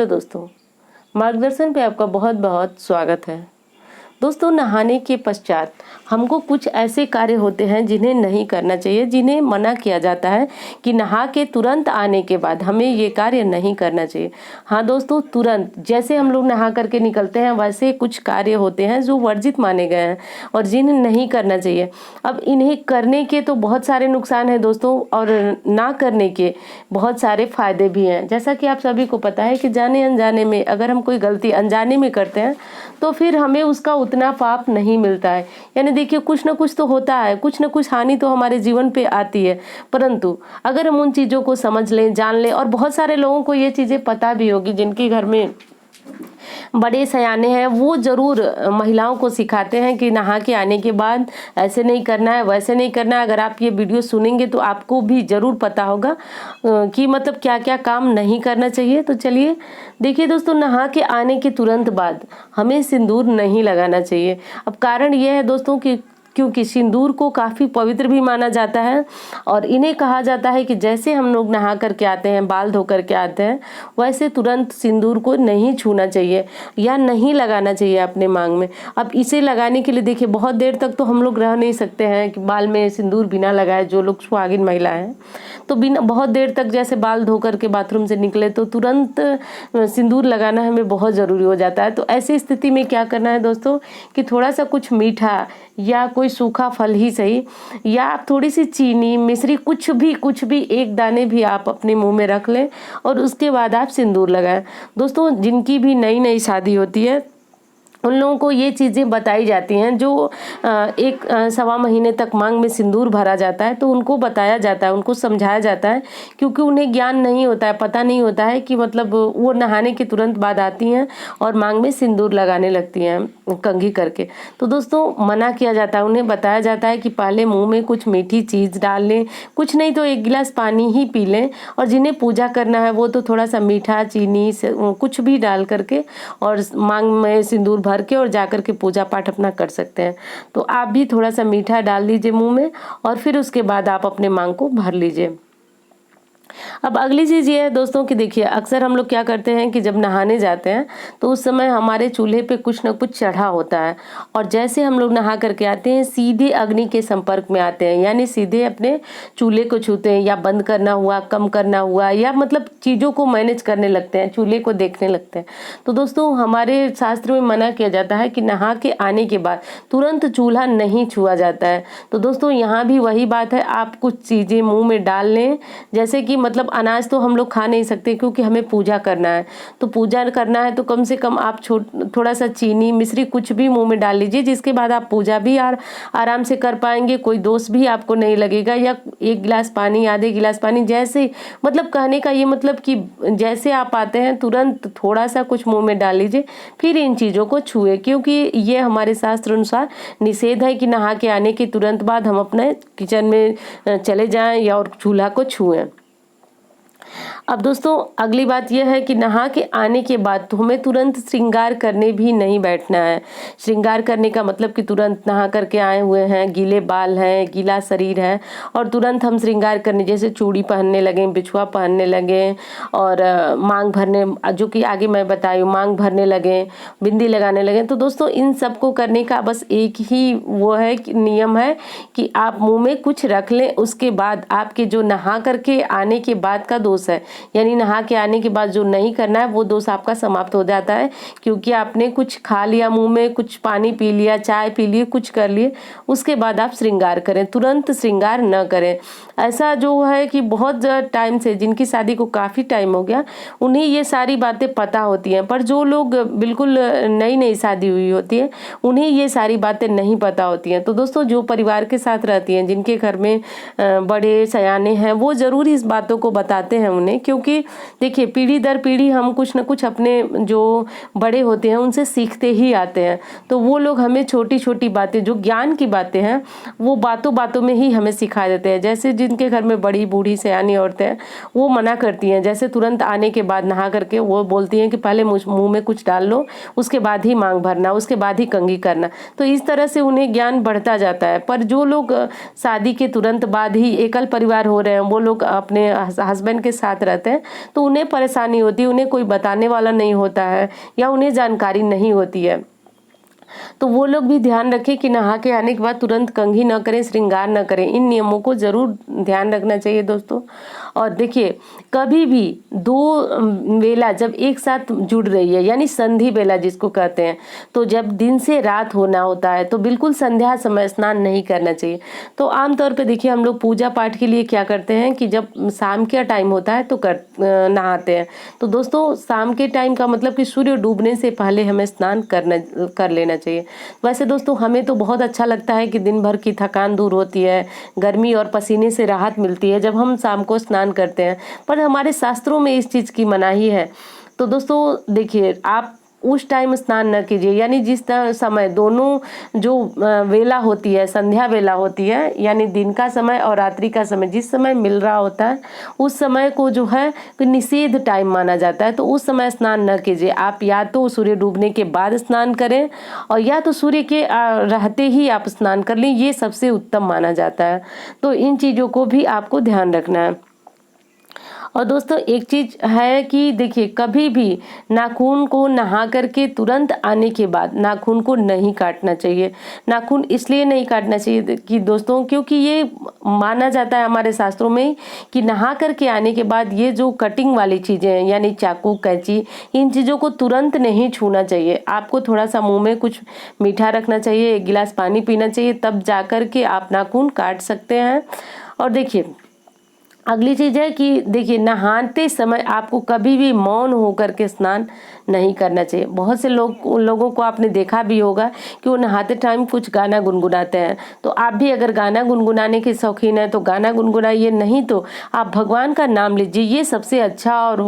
Hello दोस्तों, मार्गदर्शन पे आपका बहुत बहुत स्वागत है। दोस्तों, नहाने के पश्चात हमको कुछ ऐसे कार्य होते हैं जिन्हें नहीं करना चाहिए, जिन्हें मना किया जाता है कि नहा के तुरंत आने के बाद हमें ये कार्य नहीं करना चाहिए। हाँ दोस्तों, तुरंत जैसे हम लोग नहा करके निकलते हैं वैसे कुछ कार्य होते हैं जो वर्जित माने गए हैं और जिन्हें नहीं करना चाहिए। अब इन्हें करने के तो बहुत सारे नुकसान हैं दोस्तों, और ना करने के बहुत सारे फायदे भी हैं। जैसा कि आप सभी को पता है कि जाने अनजाने में अगर हम कोई गलती अनजाने में करते हैं तो फिर हमें उसका उतना पाप नहीं मिलता है। यानी देखिए, कुछ ना कुछ तो होता है, कुछ ना कुछ हानि तो हमारे जीवन पे आती है, परंतु अगर हम उन चीज़ों को समझ लें, जान लें, और बहुत सारे लोगों को ये चीज़ें पता भी होगी जिनके घर में बड़े सयाने हैं, वो ज़रूर महिलाओं को सिखाते हैं कि नहा के आने के बाद ऐसे नहीं करना है, वैसे नहीं करना है। अगर आप ये वीडियो सुनेंगे तो आपको भी ज़रूर पता होगा कि मतलब क्या क्या काम नहीं करना चाहिए। तो चलिए देखिए दोस्तों, नहा के आने के तुरंत बाद हमें सिंदूर नहीं लगाना चाहिए। अब कारण यह है दोस्तों कि क्योंकि सिंदूर को काफ़ी पवित्र भी माना जाता है, और इन्हें कहा जाता है कि जैसे हम लोग नहा करके आते हैं, बाल धो करके आते हैं, वैसे तुरंत सिंदूर को नहीं छूना चाहिए या नहीं लगाना चाहिए अपने मांग में। अब इसे लगाने के लिए देखिए, बहुत देर तक तो हम लोग रह नहीं सकते हैं कि बाल में सिंदूर बिना लगाए। जो लोग सुहागिन महिला हैं तो बिना बहुत देर तक जैसे बाल धो करके बाथरूम से निकले तो तुरंत सिंदूर लगाना हमें बहुत ज़रूरी हो जाता है। तो ऐसी स्थिति में क्या करना है दोस्तों कि थोड़ा सा कुछ मीठा या कोई सूखा फल ही सही, या आप थोड़ी सी चीनी, मिश्री, कुछ भी एक दाने भी आप अपने मुंह में रख लें और उसके बाद आप सिंदूर लगाएं। दोस्तों, जिनकी भी नई नई शादी होती है उन लोगों को ये चीज़ें बताई जाती हैं। जो एक सवा महीने तक मांग में सिंदूर भरा जाता है तो उनको बताया जाता है, उनको समझाया जाता है, क्योंकि उन्हें ज्ञान नहीं होता है, पता नहीं होता है कि मतलब वो नहाने के तुरंत बाद आती हैं और मांग में सिंदूर लगाने लगती हैं कंघी करके। तो दोस्तों, मना किया जाता है, उन्हें बताया जाता है कि पहले मुँह में कुछ मीठी चीज़ डाल लें, कुछ नहीं तो 1 गिलास पानी ही पी लें, और जिन्हें पूजा करना है वो तो थोड़ा सा मीठा, चीनी से कुछ भी डाल करके और मांग में सिंदूर भर के और जाकर के पूजा पाठ अपना कर सकते हैं। तो आप भी थोड़ा सा मीठा डाल लीजिए मुंह में, और फिर उसके बाद आप अपने मांग को भर लीजिए। अब अगली चीज़ ये है दोस्तों कि देखिए, अक्सर हम लोग क्या करते हैं कि जब नहाने जाते हैं तो उस समय हमारे चूल्हे पे कुछ ना कुछ चढ़ा होता है, और जैसे हम लोग नहा करके आते हैं सीधे अग्नि के संपर्क में आते हैं, यानी सीधे अपने चूल्हे को छूते हैं, या बंद करना हुआ, कम करना हुआ, या मतलब चीज़ों को मैनेज करने लगते हैं, चूल्हे को देखने लगते हैं। तो दोस्तों, हमारे शास्त्र में मना किया जाता है कि नहा के आने के बाद तुरंत चूल्हा नहीं छुआ जाता है। तो दोस्तों, यहाँ भी वही बात है, आप कुछ चीज़ें मुँह में डाल लें, जैसे कि मतलब अनाज तो हम लोग खा नहीं सकते क्योंकि हमें पूजा करना है। तो पूजा करना है तो कम से कम आप थोड़ा सा चीनी, मिश्री, कुछ भी मुंह में डाल लीजिए, जिसके बाद आप पूजा भी आराम से कर पाएंगे, कोई दोष भी आपको नहीं लगेगा। या 1 गिलास पानी, आधे गिलास पानी, जैसे मतलब कहने का ये मतलब कि जैसे आप आते हैं तुरंत थोड़ा सा कुछ मुंह में डाल लीजिए, फिर इन चीज़ों को छुए, क्योंकि ये हमारे शास्त्र अनुसार निषेध है कि नहा के आने के तुरंत बाद हम अपने किचन में चले जाएं या और चूल्हा को छुएं। अब दोस्तों, अगली बात यह है कि नहा के आने के बाद तो हमें तुरंत श्रृंगार करने भी नहीं बैठना है। श्रृंगार करने का मतलब कि तुरंत नहा करके आए हुए हैं, गीले बाल हैं, गीला शरीर है, और तुरंत हम श्रृंगार करने, जैसे चूड़ी पहनने लगे, बिछुआ पहनने लगे, और मांग भरने, जो कि आगे मैं बताई, मांग भरने लगे, बिंदी लगाने लगे। तो दोस्तों, इन सबको करने का बस एक ही वो है कि नियम है कि आप मुँह में कुछ रख लें, उसके बाद आपके जो नहा करके आने के बाद का दोष है, यानी नहा के आने के बाद जो नहीं करना है वो दोष आपका समाप्त हो जाता है, क्योंकि आपने कुछ खा लिया, मुंह में कुछ पानी पी लिया, चाय पी लिए, कुछ कर लिए, उसके बाद आप श्रृंगार करें, तुरंत श्रृंगार न करें। ऐसा जो है कि बहुत टाइम से, जिनकी शादी को काफ़ी टाइम हो गया, उन्हें ये सारी बातें पता होती हैं, पर जो लोग बिल्कुल नई नई शादी हुई होती है उन्हें ये सारी बातें नहीं पता होती हैं। तो दोस्तों, जो परिवार के साथ रहती हैं, जिनके घर में बड़े सयाने हैं, वो ज़रूर इस बातों को बताते हैं उन्हें, क्योंकि देखिए, पीढ़ी दर पीढ़ी हम कुछ न कुछ अपने जो बड़े होते हैं उनसे सीखते ही आते हैं। तो वो लोग हमें छोटी छोटी बातें, जो ज्ञान की बातें हैं, वो बातों बातों में ही हमें सिखा देते हैं। जैसे जिनके घर में बड़ी बूढ़ी सयानी औरतें हैं, वो मना करती हैं, जैसे तुरंत आने के बाद नहा करके वो बोलती हैं कि पहले मुंह में कुछ डाल लो, उसके बाद ही मांग भरना, उसके बाद ही कंघी करना। तो इस तरह से उन्हें ज्ञान बढ़ता जाता है। पर जो लोग शादी के तुरंत बाद ही एकल परिवार हो रहे हैं, वो लोग अपने हस्बैंड के साथ रहते हैं तो उन्हें परेशानी होती है, उन्हें कोई बताने वाला नहीं होता है या उन्हें जानकारी नहीं होती है। तो वो लोग भी ध्यान रखें कि नहा के आने के बाद तुरंत कंघी न करें, श्रृंगार न करें। इन नियमों को ज़रूर ध्यान रखना चाहिए दोस्तों। और देखिए, कभी भी दो बेला जब एक साथ जुड़ रही है, यानी संधि बेला जिसको कहते हैं, तो जब दिन से रात होना होता है तो बिल्कुल संध्या समय स्नान नहीं करना चाहिए। तो आमतौर पे देखिए, हम लोग पूजा पाठ के लिए क्या करते हैं कि जब शाम का टाइम होता है तो नहाते हैं। तो दोस्तों, शाम के टाइम का मतलब कि सूर्य डूबने से पहले हमें स्नान कर लेना चाहिए। वैसे दोस्तों, हमें तो बहुत अच्छा लगता है कि दिन भर की थकान दूर होती है, गर्मी और पसीने से राहत मिलती है जब हम शाम को स्नान करते हैं, पर हमारे शास्त्रों में इस चीज़ की मनाही है। तो दोस्तों देखिए, आप उस टाइम स्नान न कीजिए, यानी जिस समय दोनों जो वेला होती है, संध्या वेला होती है, यानी दिन का समय और रात्रि का समय जिस समय मिल रहा होता है, उस समय को जो है निषेध टाइम माना जाता है। तो उस समय स्नान न कीजिए। आप या तो सूर्य डूबने के बाद स्नान करें और या तो सूर्य के रहते ही आप स्नान कर लें, ये सबसे उत्तम माना जाता है। तो इन चीज़ों को भी आपको ध्यान रखना है। और दोस्तों, एक चीज़ है कि देखिए, कभी भी नाखून को नहा करके तुरंत आने के बाद नाखून को नहीं काटना चाहिए। नाखून इसलिए नहीं काटना चाहिए कि दोस्तों, क्योंकि ये माना जाता है हमारे शास्त्रों में कि नहा करके आने के बाद ये जो कटिंग वाली चीज़ें हैं, यानी चाकू, कैंची, इन चीज़ों को तुरंत नहीं छूना चाहिए। आपको थोड़ा सा मुंह में कुछ मीठा रखना चाहिए, एक गिलास पानी पीना चाहिए, तब जा कर के आप नाखून काट सकते हैं। और देखिए, अगली चीज़ है कि देखिए, नहाते समय आपको कभी भी मौन होकर के स्नान नहीं करना चाहिए। बहुत से लोगों को आपने देखा भी होगा कि वो नहाते टाइम कुछ गाना गुनगुनाते हैं। तो आप भी अगर गाना गुनगुनाने के शौकीन हैं तो गाना गुनगुनाइए, नहीं तो आप भगवान का नाम लीजिए। ये सबसे अच्छा और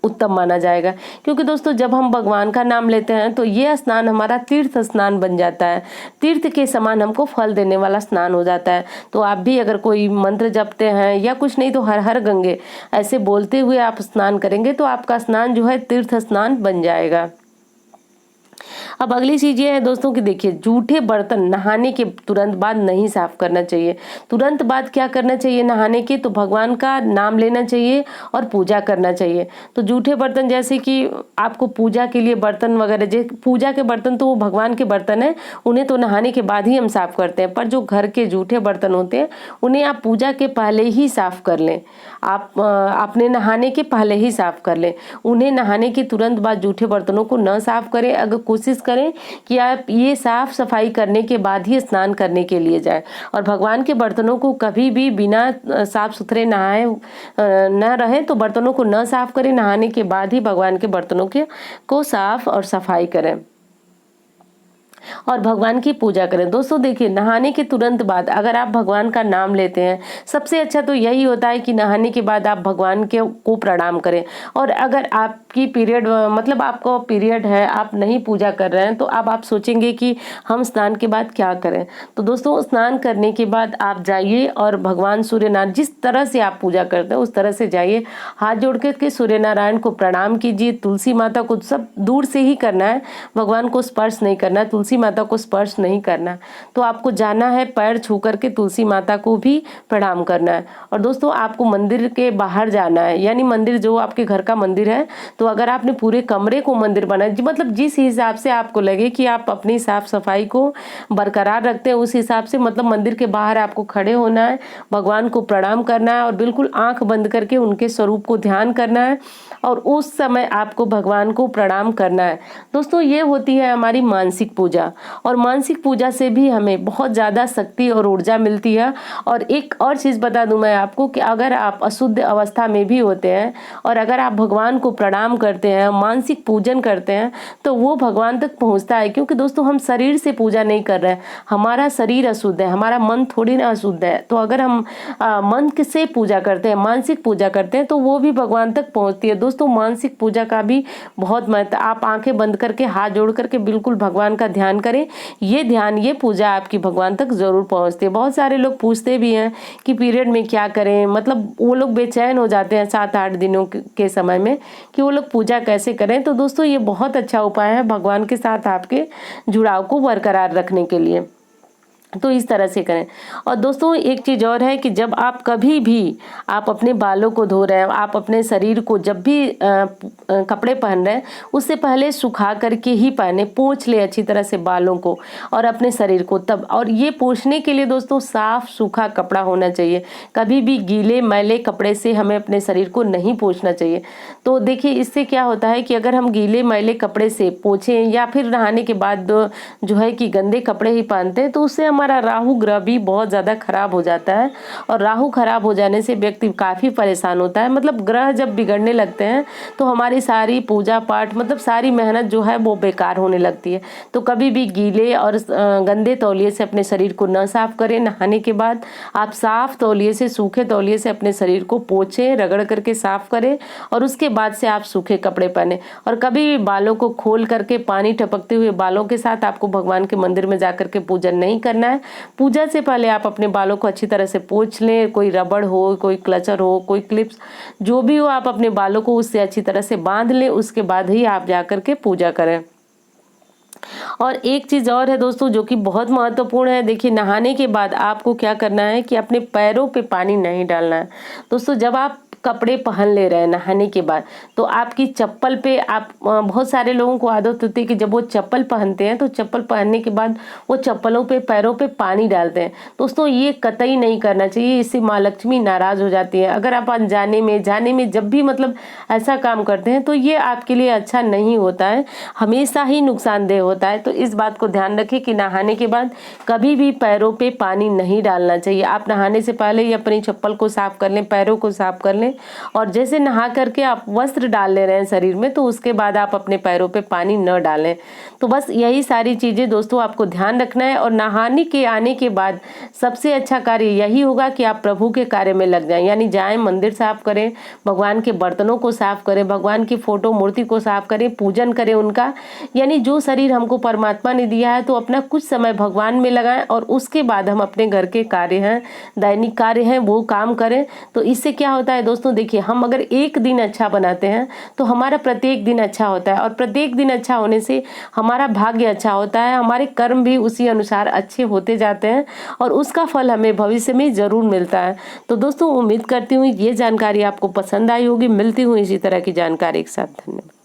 उत्तम माना जाएगा, क्योंकि दोस्तों, जब हम भगवान का नाम लेते हैं तो ये स्नान हमारा तीर्थ स्नान बन जाता है। तीर्थ के समान हमको फल देने वाला स्नान हो जाता है। तो आप भी अगर कोई मंत्र जपते हैं या कुछ नहीं तो हर हर गंगे ऐसे बोलते हुए आप स्नान करेंगे तो आपका स्नान जो है तीर्थ स्नान बन जाएगा। अब अगली चीज़ ये है दोस्तों कि देखिए, जूठे बर्तन नहाने के तुरंत बाद नहीं साफ करना चाहिए। तुरंत बाद क्या करना चाहिए नहाने के, तो भगवान का नाम लेना चाहिए और पूजा करना चाहिए। तो जूठे बर्तन जैसे कि आपको पूजा के लिए बर्तन वगैरह, जैसे पूजा के बर्तन तो वो भगवान के बर्तन हैं, उन्हें तो नहाने के बाद ही हम साफ करते हैं। पर जो घर के जूठे बर्तन होते हैं उन्हें आप पूजा के पहले ही साफ कर लें। आप अपने नहाने के पहले ही साफ कर लें। उन्हें नहाने के तुरंत बाद जूठे बर्तनों को न साफ करें। अगर कोशिश करें कि आप ये साफ सफाई करने के बाद ही स्नान करने के लिए जाएं। और भगवान के बर्तनों को कभी भी बिना साफ सुथरे नहाए न रहें, तो बर्तनों को न साफ करें, नहाने के बाद ही भगवान के बर्तनों को साफ और सफाई करें और भगवान की पूजा करें। दोस्तों देखिए, नहाने के तुरंत बाद अगर आप भगवान का नाम लेते हैं, सबसे अच्छा तो यही होता है कि नहाने के बाद आप भगवान को प्रणाम करें। और अगर आपकी पीरियड मतलब आपको पीरियड है, आप नहीं पूजा कर रहे हैं, तो अब आप सोचेंगे कि हम स्नान के बाद क्या करें। तो दोस्तों, स्नान करने के बाद आप जाइए और भगवान सूर्यनारायण, जिस तरह से आप पूजा करते हैं उस तरह से जाइए, हाथ जोड़ के सूर्यनारायण को प्रणाम कीजिए। तुलसी माता को सब दूर से ही करना है, भगवान को स्पर्श नहीं करना है, तुलसी माता को स्पर्श नहीं करना। तो आपको जाना है, पैर छू करके तुलसी माता को भी प्रणाम करना है। और दोस्तों, आपको मंदिर के बाहर जाना है, यानी मंदिर जो आपके घर का मंदिर है, तो अगर आपने पूरे कमरे को मंदिर बनाया, मतलब जिस हिसाब से आपको लगे कि आप अपनी साफ सफाई को बरकरार रखते हैं उस हिसाब से, मतलब मंदिर के बाहर आपको खड़े होना है, भगवान को प्रणाम करना है और बिल्कुल आंख बंद करके उनके स्वरूप को ध्यान करना है और उस समय आपको भगवान को प्रणाम करना है। दोस्तों, ये होती है हमारी मानसिक पूजा। और मानसिक पूजा से भी हमें बहुत ज़्यादा शक्ति और ऊर्जा मिलती है। और एक और चीज़ बता दूं मैं आपको कि अगर आप अशुद्ध अवस्था में भी होते हैं और अगर आप भगवान को प्रणाम करते हैं, मानसिक पूजन करते हैं, तो वो भगवान तक पहुंचता है। क्योंकि दोस्तों, हम शरीर से पूजा नहीं कर रहे हैं, हमारा शरीर अशुद्ध है, हमारा मन थोड़ी ना अशुद्ध है। तो अगर हम मन से पूजा करते हैं, मानसिक पूजा करते हैं, तो वो भी भगवान तक पहुँचती है। दोस्तों, मानसिक पूजा का भी बहुत महत्व। आप आंखें बंद करके हाथ जोड़ करके बिल्कुल भगवान का ध्यान करें। ये ध्यान, ये पूजा आपकी भगवान तक जरूर पहुंचती है। बहुत सारे लोग पूछते भी हैं कि पीरियड में क्या करें, मतलब वो लोग बेचैन हो जाते हैं 7-8 दिनों के समय में कि वो लोग पूजा कैसे करें। तो दोस्तों, ये बहुत अच्छा उपाय है भगवान के साथ आपके जुड़ाव को बरकरार रखने के लिए। तो इस तरह से करें। और दोस्तों एक चीज़ और है कि जब आप कभी भी आप अपने बालों को धो रहे हैं, आप अपने शरीर को जब भी कपड़े पहन रहे हैं उससे पहले सुखा करके ही पहने, पोंछ ले अच्छी तरह से बालों को और अपने शरीर को तब। और ये पोंछने के लिए दोस्तों साफ सूखा कपड़ा होना चाहिए, कभी भी गीले मैले कपड़े से हमें अपने शरीर को नहीं पोंछना चाहिए। तो देखिए इससे क्या होता है कि अगर हम गीले मैले कपड़े से पोंछें या फिर नहाने के बाद जो है कि गंदे कपड़े ही पहनते हैं तो उससे हमारा राहु ग्रह भी बहुत ज़्यादा खराब हो जाता है। और राहु खराब हो जाने से व्यक्ति काफ़ी परेशान होता है। मतलब ग्रह जब बिगड़ने लगते हैं तो हमारी सारी पूजा पाठ मतलब सारी मेहनत जो है वो बेकार होने लगती है। तो कभी भी गीले और गंदे तौलिए से अपने शरीर को न साफ करें। नहाने के बाद आप साफ तौलिए से, सूखे तौलिए से अपने शरीर को पोंछें, रगड़ करके साफ करें और उसके बाद से आप सूखे कपड़े पहने। और कभी भी बालों को खोल करके पानी टपकते हुए बालों के साथ आपको भगवान के मंदिर में जाकर के पूजन नहीं करना है। पूजा से पहले आप अपने बालों को अच्छी तरह से पोंछ लें, कोई रबड़ हो, कोई क्लचर हो, कोई क्लिप्स, जो भी हो आप अपने बालों को उससे अच्छी तरह से बांध लें, उसके बाद ही आप जाकर के पूजा करें। और एक चीज़ और है दोस्तों जो कि बहुत महत्वपूर्ण है। देखिए नहाने के बाद आपको क्या करना है कि अपने पैरों पे पानी नहीं डालना है। दोस्तों जब आप कपड़े पहन ले रहे हैं नहाने के बाद तो आपकी चप्पल पे आप बहुत सारे लोगों को आदत होती है कि जब वो चप्पल पहनते हैं तो चप्पल पहनने के बाद वो चप्पलों पे, पैरों पे पानी डालते हैं। दोस्तों ये कतई नहीं करना चाहिए, इससे माँ लक्ष्मी नाराज हो जाती है। अगर आप अनजाने में, जाने में जब भी मतलब ऐसा काम करते हैं तो ये आपके लिए अच्छा नहीं होता है, हमेशा ही नुकसानदेह होता है। तो इस बात को ध्यान रखें कि नहाने के बाद कभी भी पैरों पे पानी नहीं डालना चाहिए। आप नहाने से पहले ही अपनी चप्पल को साफ कर लें, पैरों को साफ कर लें और जैसे नहा करके आप वस्त्र डाल ले रहे हैं शरीर में तो उसके बाद आप अपने पैरों पे पानी न डालें। तो बस यही सारी चीज़ें दोस्तों आपको ध्यान रखना है। और नहाने के आने के बाद सबसे अच्छा कार्य यही होगा कि आप प्रभु के कार्य में लग जाएं, यानी जाएं, मंदिर साफ करें, भगवान के बर्तनों को साफ करें, भगवान की फोटो मूर्ति को साफ करें, पूजन करें उनका। यानी जो शरीर हमको परमात्मा ने दिया है तो अपना कुछ समय भगवान में लगाएं और उसके बाद हम अपने घर के कार्य हैं, दैनिक कार्य हैं, वो काम करें। तो इससे क्या होता है दोस्तों, देखिए हम अगर एक दिन अच्छा बनाते हैं तो हमारा प्रत्येक दिन अच्छा होता है और प्रत्येक दिन अच्छा होने से हमारा भाग्य अच्छा होता है, हमारे कर्म भी उसी अनुसार अच्छे होते जाते हैं और उसका फल हमें भविष्य में ज़रूर मिलता है। तो दोस्तों उम्मीद करती हूँ ये जानकारी आपको पसंद आई होगी। मिलती हूँ इसी तरह की जानकारी के साथ। धन्यवाद।